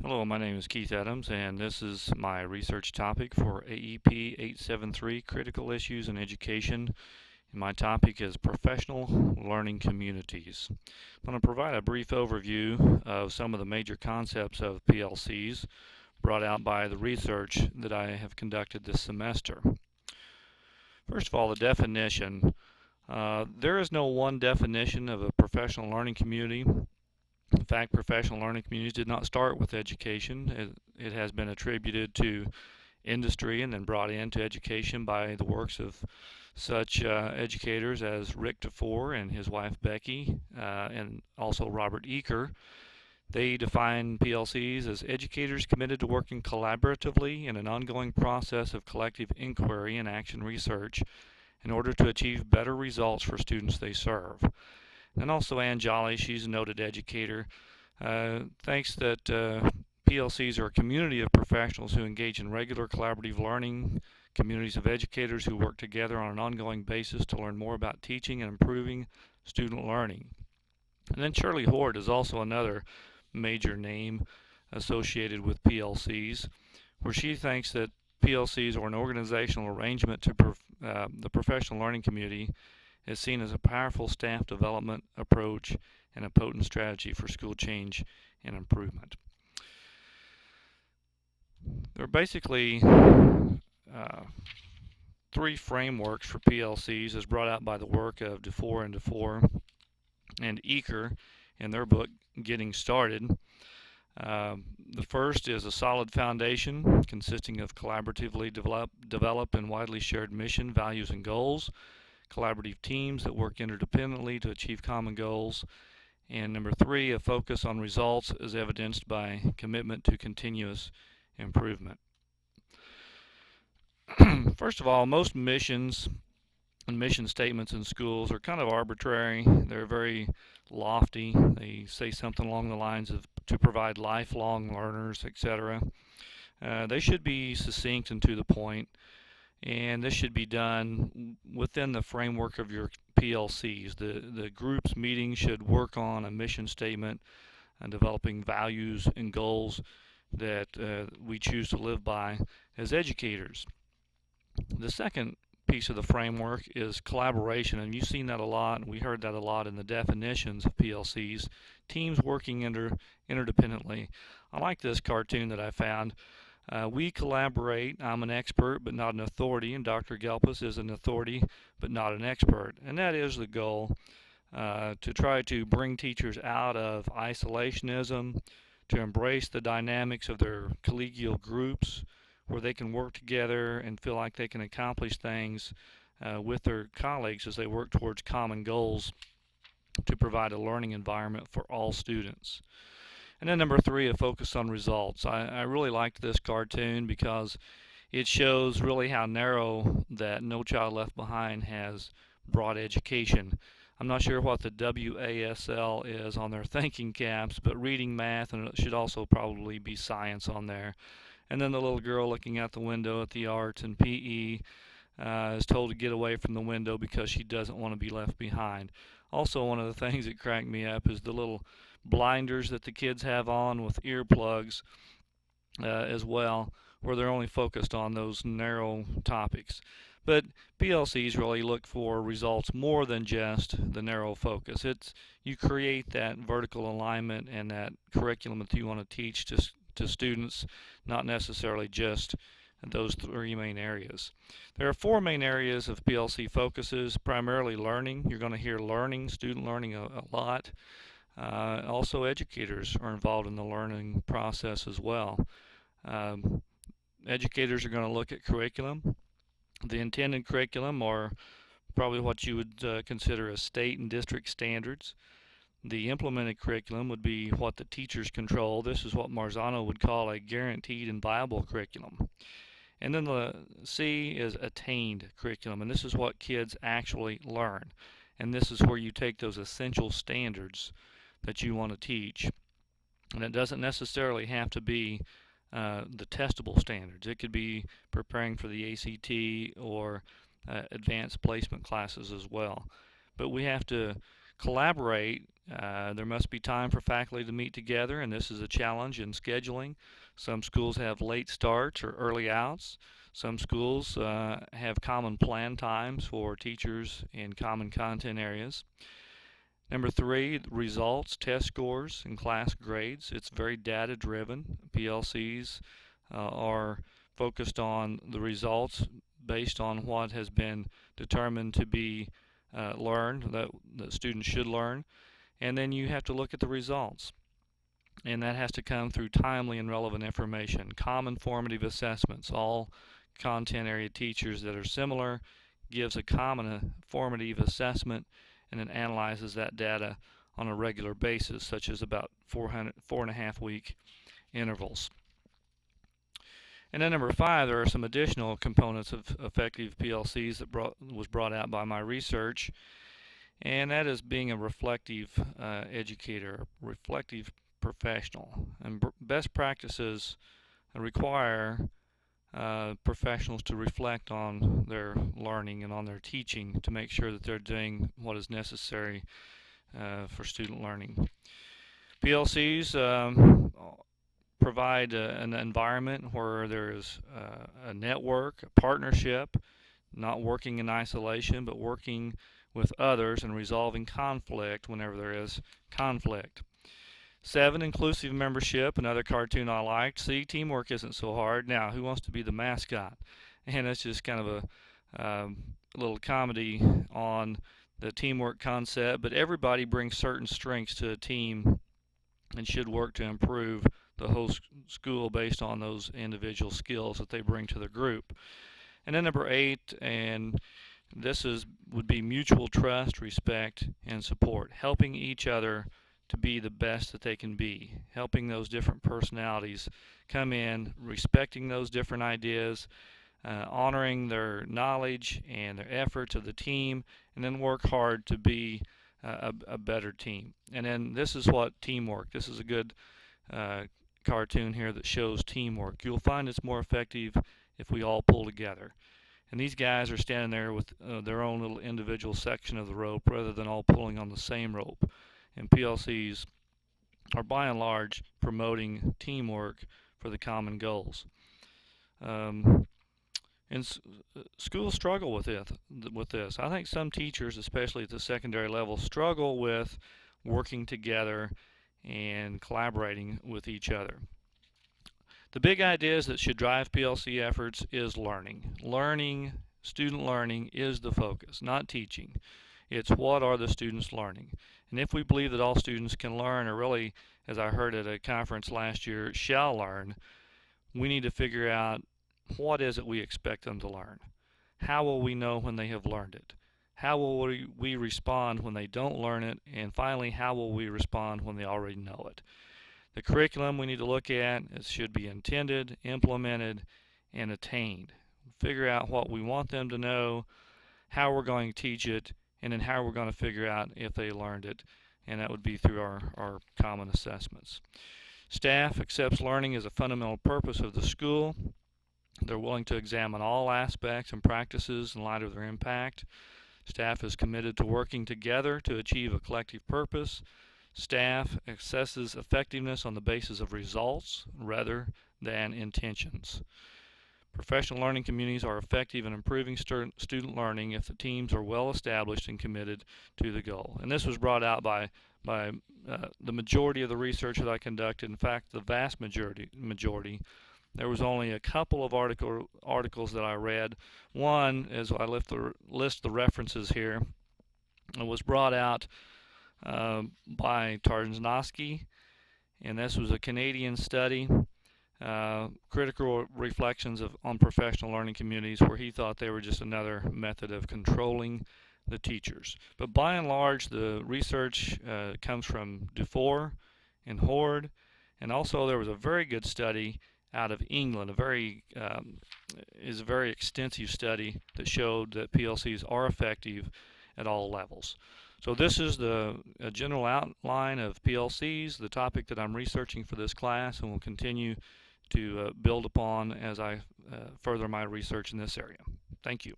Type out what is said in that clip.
Hello, my name is Keith Adams, and this is my research topic for AEP 873 Critical Issues in Education. And my topic is Professional Learning Communities. I'm going to provide a brief overview of some of the major concepts of PLCs brought out by the research that I have conducted this semester. First of all, the definition. There is no one definition of a professional learning community. In fact, professional learning communities did not start with education. It has been attributed to industry and then brought into education by the works of such educators as Rick DeFore and his wife Becky, and also Robert Eaker. They define PLCs as educators committed to working collaboratively in an ongoing process of collective inquiry and action research in order to achieve better results for students they serve. And also Ann Jolly, she's a noted educator, thinks that PLCs are a community of professionals who engage in regular collaborative learning, communities of educators who work together on an ongoing basis to learn more about teaching and improving student learning. And then Shirley Hord is also another major name associated with PLCs, where she thinks that PLCs are an organizational arrangement to the professional learning community is seen as a powerful staff development approach and a potent strategy for school change and improvement. There are basically three frameworks for PLCs as brought out by the work of DeFore and Eaker in their book Getting Started. The first is a solid foundation consisting of collaboratively developed and widely shared mission, values, and goals, collaborative teams that work interdependently to achieve common goals, and number three, a focus on results as evidenced by commitment to continuous improvement. First of all, most missions and mission statements in schools are kind of arbitrary. They're very lofty. They say something along the lines of to provide lifelong learners, etc. They should be succinct and to the point, and this should be done within the framework of your PLCs. The group's meeting should work on a mission statement and developing values and goals that we choose to live by as educators. The second piece of the framework is collaboration, and you've seen that a lot, and we heard that a lot in the definitions of PLCs, teams working interdependently. I like this cartoon that I found. We collaborate. I'm an expert but not an authority, and Dr. Gelpis is an authority but not an expert. And that is the goal, to try to bring teachers out of isolationism, to embrace the dynamics of their collegial groups where they can work together and feel like they can accomplish things with their colleagues as they work towards common goals to provide a learning environment for all students. And then number three, a focus on results. I really liked this cartoon because it shows really how narrow that No Child Left Behind has brought education. I'm not sure what the WASL is on their thinking caps, but reading, math, and it should also probably be science on there. And then the little girl looking out the window at the arts and PE is told to get away from the window because she doesn't want to be left behind. Also, one of the things that cracked me up is the little blinders that the kids have on with earplugs as well, where they're only focused on those narrow topics. But PLCs really look for results more than just the narrow focus. It's you create that vertical alignment and that curriculum that you want to teach to students, not necessarily just those three main areas. There are four main areas of PLC focuses, primarily learning. You're going to hear learning, student learning a lot. Also, educators are involved in the learning process as well. Educators are going to look at curriculum. The intended curriculum are probably what you would consider as state and district standards. The implemented curriculum would be what the teachers control. This is what Marzano would call a guaranteed and viable curriculum. And then the C is attained curriculum, and this is what kids actually learn. And this is where you take those essential standards that you want to teach. And it doesn't necessarily have to be the testable standards. It could be preparing for the ACT or advanced placement classes as well. But we have to Collaborate. There must be time for faculty to meet together, and this is a challenge in scheduling. Some schools have late starts or early outs. Some schools have common plan times for teachers in common content areas. Number three, results, test scores, and class grades. It's very data driven. PLCs are focused on the results based on what has been determined to be learned, that students should learn. And then you have to look at the results. And that has to come through timely and relevant information. Common formative assessments. All content area teachers that are similar gives a common formative assessment and then analyzes that data on a regular basis, such as about 4.5 week intervals. And then number five, there are some additional components of effective PLCs that was brought out by my research, and that is being a reflective educator, reflective professional. And best practices require professionals to reflect on their learning and on their teaching to make sure that they're doing what is necessary for student learning. PLCs provide an environment where there is a network, a partnership, not working in isolation, but working with others and resolving conflict whenever there is conflict. 7, inclusive membership, another cartoon I liked. See, teamwork isn't so hard. Now, who wants to be the mascot? And it's just kind of a little comedy on the teamwork concept, but everybody brings certain strengths to a team and should work to improve the whole school based on those individual skills that they bring to the group. And then number 8, and this would be mutual trust, respect, and support, helping each other to be the best that they can be, helping those different personalities come in, respecting those different ideas, honoring their knowledge and their efforts of the team, and then work hard to be a better team. And then this is what teamwork, this is a good cartoon here that shows teamwork. You'll find it's more effective if we all pull together. And these guys are standing there with their own little individual section of the rope rather than all pulling on the same rope. And PLCs are by and large promoting teamwork for the common goals. Schools struggle with this. I think some teachers, especially at the secondary level, struggle with working together and collaborating with each other. The big ideas that should drive PLC efforts is learning. Student learning is the focus, not teaching. It's what are the students learning. And if we believe that all students can learn, or really, as I heard at a conference last year, shall learn, we need to figure out what is it we expect them to learn. How will we know when they have learned it? How will we respond when they don't learn it? And finally, how will we respond when they already know it? The curriculum we need to look at should be intended, implemented, and attained. Figure out what we want them to know, how we're going to teach it, and then how we're going to figure out if they learned it, and that would be through our common assessments. Staff accepts learning as a fundamental purpose of the school. They're willing to examine all aspects and practices in light of their impact. Staff is committed to working together to achieve a collective purpose. Staff assesses effectiveness on the basis of results rather than intentions. Professional learning communities are effective in improving student learning if the teams are well established and committed to the goal. And this was brought out by the majority of the research that I conducted. In fact, the vast majority. There was only a couple of articles that I read. One, as I list the references here, it was brought out by Tarnowski, and this was a Canadian study. Critical reflections on professional learning communities, where he thought they were just another method of controlling the teachers. But by and large, the research comes from Dufour and Horde, and also there was a very good study out of England, a very extensive study that showed that PLCs are effective at all levels. So this is the general outline of PLCs, the topic that I'm researching for this class, and will continue to build upon as I further my research in this area. Thank you.